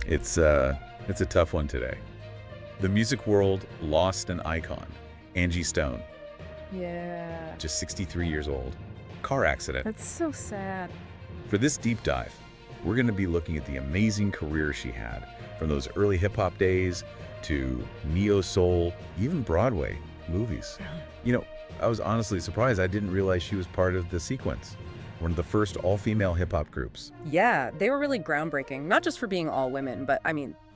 It's a tough one today. The music world lost an icon, Angie Stone, Yeah. just 63 years old. Car accident. That's so sad. For this deep dive, we're going to be looking at the amazing career she had, from those early hip-hop days to neo-soul, even Broadway movies. You know, I was honestly surprised. I didn't realize she was part of The Sequence, one of the first all-female hip-hop groups. Yeah, they were really groundbreaking, not just for being all women, but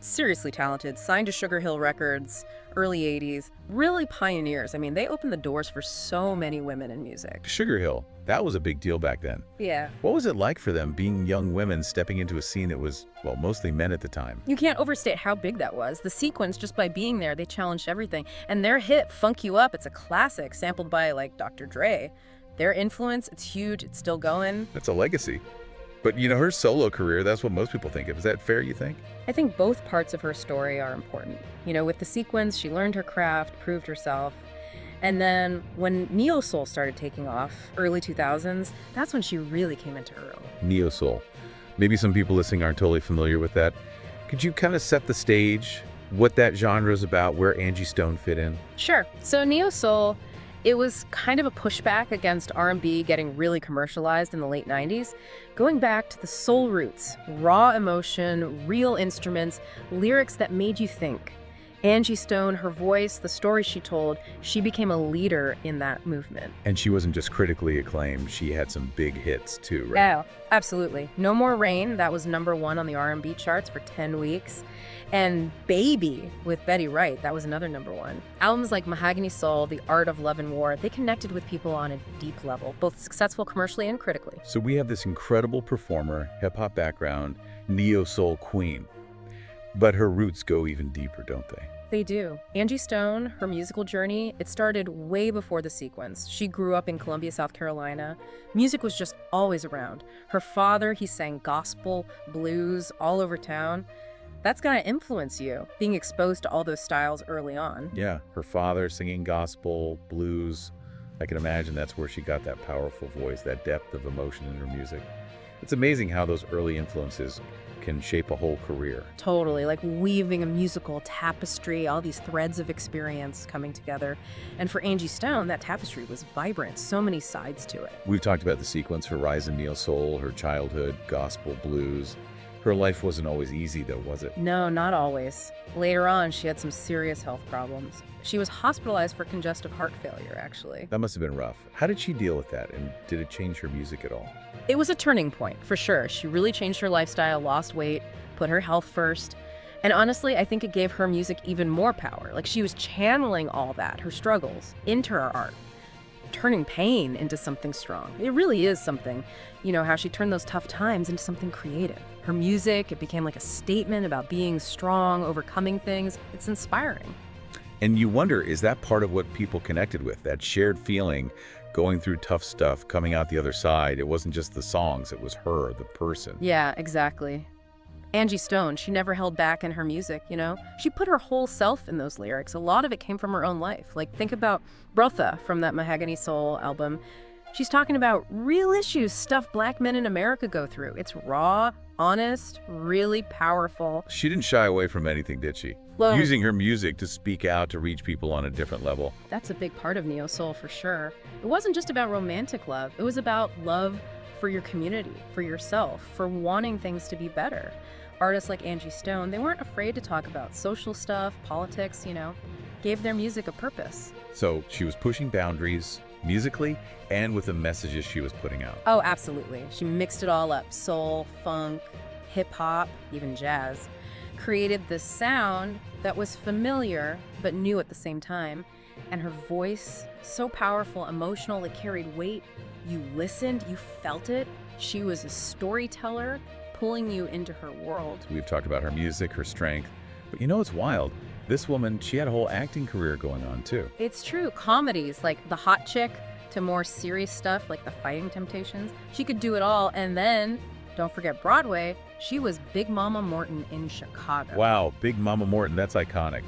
seriously talented, signed to Sugar Hill Records, early 80s, really pioneers. They opened the doors for so many women in music. Sugar Hill, that was a big deal back then. Yeah. What was it like for them, being young women stepping into a scene that was, well, mostly men at the time? You can't overstate how big that was. The Sequence, just by being there, they challenged everything. And their hit, Funk You Up, it's a classic, sampled by, Dr. Dre. Their influence, it's huge, it's still going. That's a legacy. But, her solo career, that's what most people think of. Is that fair, you think? I think both parts of her story are important. With The Sequence, she learned her craft, proved herself. And then when neo-soul started taking off, early 2000s, that's when she really came into her own. Neo-soul. Maybe some people listening aren't totally familiar with that. Could you kind of set the stage, what that genre is about, where Angie Stone fit in? Sure. So neo-soul, it was kind of a pushback against R&B getting really commercialized in the late 90s, going back to the soul roots, raw emotion, real instruments, lyrics that made you think. Angie Stone, her voice, the stories she told, she became a leader in that movement. And she wasn't just critically acclaimed, she had some big hits too, right? Yeah, absolutely. No More Rain, that was #1 on the R&B charts for 10 weeks. And Baby with Betty Wright, that was another #1. Albums like Mahogany Soul, The Art of Love and War, they connected with people on a deep level, both successful commercially and critically. So we have this incredible performer, hip-hop background, neo-soul queen. But her roots go even deeper, don't they? They do. Angie Stone, her musical journey, it started way before The Sequence. She grew up in Columbia, South Carolina. Music was just always around. Her father, he sang gospel, blues all over town. That's gonna influence you, being exposed to all those styles early on. Yeah, her father singing gospel, blues. I can imagine that's where she got that powerful voice, that depth of emotion in her music. It's amazing how those early influences can shape a whole career. Totally, like weaving a musical tapestry, all these threads of experience coming together. And for Angie Stone, that tapestry was vibrant, so many sides to it. We've talked about The Sequence, her rise in neo-soul, her childhood, gospel, blues. Her life wasn't always easy though, was it? No, not always. Later on, she had some serious health problems. She was hospitalized for congestive heart failure, actually. That must have been rough. How did she deal with that, and did it change her music at all? It was a turning point, for sure. She really changed her lifestyle, lost weight, put her health first. And honestly, I think it gave her music even more power. Like she was channeling all that, her struggles, into her art, turning pain into something strong. It really is something, how she turned those tough times into something creative. Her music, it became like a statement about being strong, overcoming things. It's inspiring. And you wonder, is that part of what people connected with, that shared feeling, going through tough stuff, coming out the other side? It wasn't just the songs, it was her, the person. Yeah, exactly. Angie Stone, she never held back in her music, She put her whole self in those lyrics. A lot of it came from her own life. Like, think about Brotha from that Mahogany Soul album. She's talking about real issues, stuff Black men in America go through. It's raw, honest, really powerful. She didn't shy away from anything, did she? Well, using her music to speak out, to reach people on a different level. That's a big part of neo-soul for sure. It wasn't just about romantic love. It was about love for your community, for yourself, for wanting things to be better. Artists like Angie Stone, they weren't afraid to talk about social stuff, politics, gave their music a purpose. So she was pushing boundaries musically and with the messages she was putting out. Oh, absolutely. She mixed it all up. Soul, funk, hip-hop, even jazz. Created this sound that was familiar but new at the same time. And her voice, so powerful, emotional, it carried weight. You listened, you felt it. She was a storyteller, pulling you into her world. We've talked about her music, her strength, but it's wild. This woman, she had a whole acting career going on too. It's true. Comedies like The Hot Chick to more serious stuff like The Fighting Temptations. She could do it all. And then, don't forget Broadway, she was Big Mama Morton in Chicago. Wow, Big Mama Morton, that's iconic.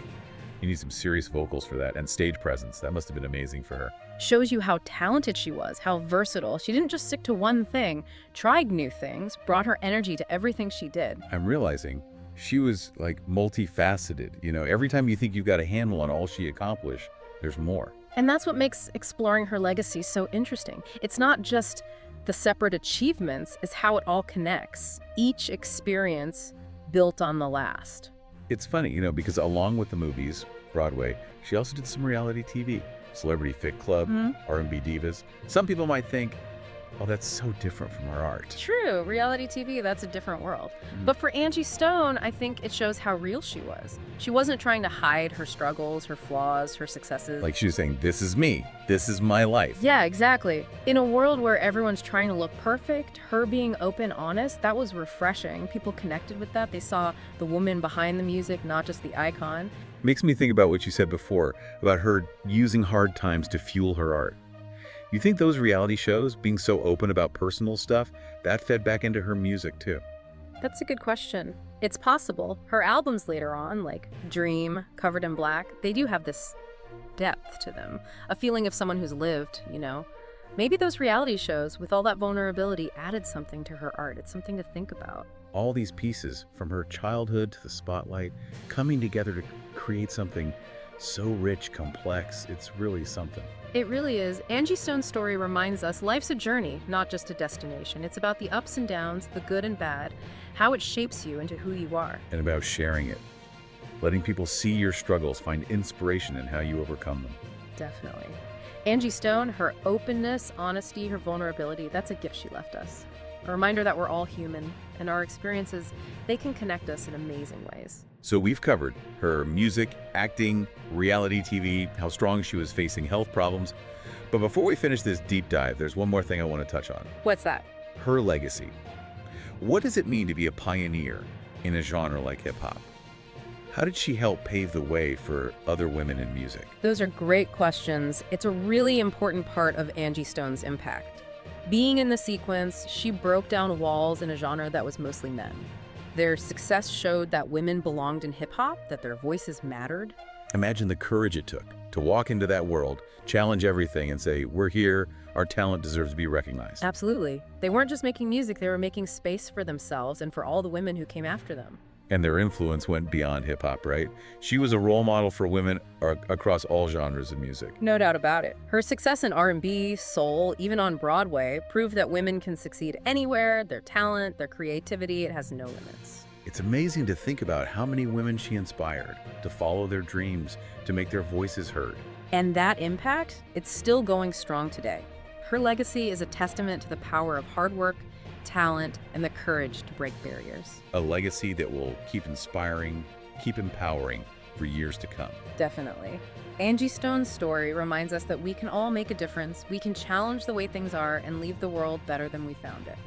You need some serious vocals for that, and stage presence. That must have been amazing for her. Shows you how talented she was, how versatile. She didn't just stick to one thing, tried new things, brought her energy to everything she did. I'm realizing She was like multifaceted. Every time you think you've got a handle on all she accomplished, there's more. And that's what makes exploring her legacy so interesting. It's not just the separate achievements, it's how it all connects. Each experience built on the last. It's funny, because along with the movies, Broadway, she also did some reality TV, Celebrity Fit Club, R&B Divas. Some people might think, oh, that's so different from her art. True, reality TV, that's a different world. But for Angie Stone, I think it shows how real she was. She wasn't trying to hide her struggles, her flaws, her successes. Like she was saying, this is me. This is my life. Yeah, exactly. In a world where everyone's trying to look perfect, her being open, honest, that was refreshing. People connected with that. They saw the woman behind the music, not just the icon. Makes me think about what you said before, about her using hard times to fuel her art. You think those reality shows, being so open about personal stuff, that fed back into her music too? That's a good question. It's possible. Her albums later on, like Dream, Covered in Black, they do have this depth to them, a feeling of someone who's lived, Maybe those reality shows, with all that vulnerability, added something to her art. It's something to think about. All these pieces, from her childhood to the spotlight, coming together to create something so rich, complex, it's really something. It really is. Angie Stone's story reminds us life's a journey, not just a destination. It's about the ups and downs, the good and bad, how it shapes you into who you are. And about sharing it. Letting people see your struggles, find inspiration in how you overcome them. Definitely. Angie Stone, her openness, honesty, her vulnerability, that's a gift she left us. A reminder that we're all human, and our experiences, they can connect us in amazing ways. So we've covered her music, acting, reality TV, how strong she was facing health problems. But before we finish this deep dive, there's one more thing I want to touch on. What's that? Her legacy. What does it mean to be a pioneer in a genre like hip-hop? How did she help pave the way for other women in music? Those are great questions. It's a really important part of Angie Stone's impact. Being in the sequence, she broke down walls in a genre that was mostly men. Their success showed that women belonged in hip-hop, that their voices mattered. Imagine the courage it took to walk into that world, challenge everything, and say, we're here, our talent deserves to be recognized. Absolutely. They weren't just making music, they were making space for themselves and for all the women who came after them. And their influence went beyond hip-hop, right? She was a role model for women across all genres of music. No doubt about it. Her success in R&B, soul, even on Broadway, proved that women can succeed anywhere. Their talent, their creativity, it has no limits. It's amazing to think about how many women she inspired to follow their dreams, to make their voices heard. And that impact, it's still going strong today. Her legacy is a testament to the power of hard work, talent, and the courage to break barriers. A legacy that will keep inspiring, keep empowering for years to come. Definitely. Angie Stone's story reminds us that we can all make a difference. We can challenge the way things are and leave the world better than we found it.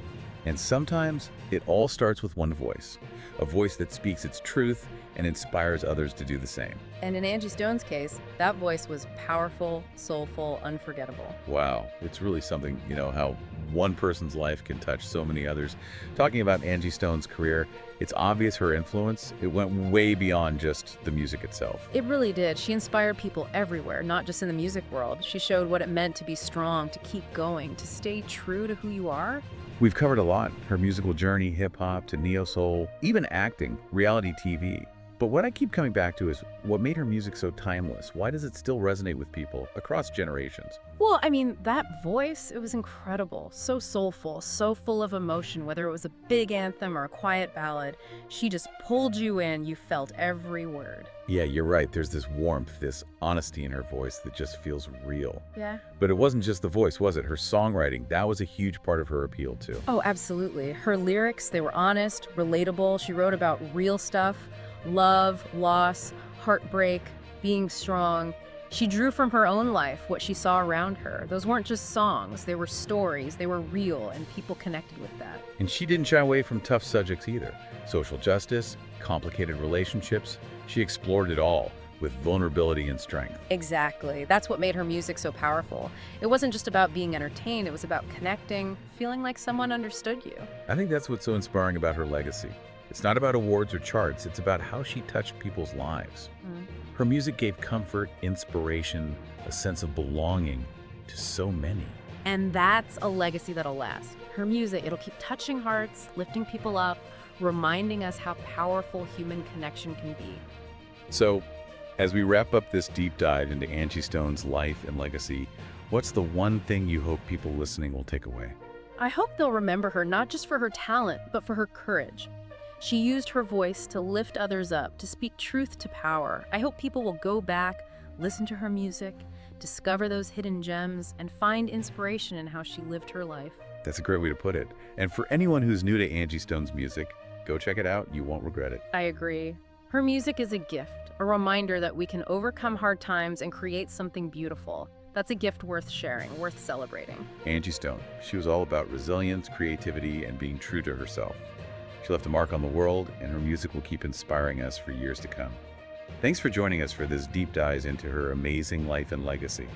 And sometimes it all starts with one voice, a voice that speaks its truth and inspires others to do the same. And in Angie Stone's case, that voice was powerful, soulful, unforgettable. Wow, it's really something, how one person's life can touch so many others. Talking about Angie Stone's career, it's obvious her influence. It went way beyond just the music itself. It really did. She inspired people everywhere, not just in the music world. She showed what it meant to be strong, to keep going, to stay true to who you are. We've covered a lot, her musical journey, hip-hop to neo-soul, even acting, reality TV. But what I keep coming back to is what made her music so timeless. Why does it still resonate with people across generations? Well, that voice, it was incredible. So soulful, so full of emotion, whether it was a big anthem or a quiet ballad. She just pulled you in. You felt every word. Yeah, you're right. There's this warmth, this honesty in her voice that just feels real. Yeah. But it wasn't just the voice, was it? Her songwriting, that was a huge part of her appeal too. Oh, absolutely. Her lyrics, they were honest, relatable. She wrote about real stuff. Love, loss, heartbreak, being strong. She drew from her own life what she saw around her. Those weren't just songs, they were stories, they were real, and people connected with that. And she didn't shy away from tough subjects either. Social justice, complicated relationships. She explored it all with vulnerability and strength. Exactly. That's what made her music so powerful. It wasn't just about being entertained, it was about connecting, feeling like someone understood you. I think that's what's so inspiring about her legacy. It's not about awards or charts, it's about how she touched people's lives. Her music gave comfort, inspiration, a sense of belonging to so many. And that's a legacy that'll last. Her music, it'll keep touching hearts, lifting people up, reminding us how powerful human connection can be. So, as we wrap up this deep dive into Angie Stone's life and legacy, what's the one thing you hope people listening will take away? I hope they'll remember her not just for her talent, but for her courage. She used her voice to lift others up, to speak truth to power. I hope people will go back, listen to her music, discover those hidden gems, and find inspiration in how she lived her life. That's a great way to put it. And for anyone who's new to Angie Stone's music, go check it out. You won't regret it. I agree. Her music is a gift, a reminder that we can overcome hard times and create something beautiful. That's a gift worth sharing, worth celebrating. Angie Stone. She was all about resilience, creativity, and being true to herself. She left a mark on the world, and her music will keep inspiring us for years to come. Thanks for joining us for this deep dive into her amazing life and legacy.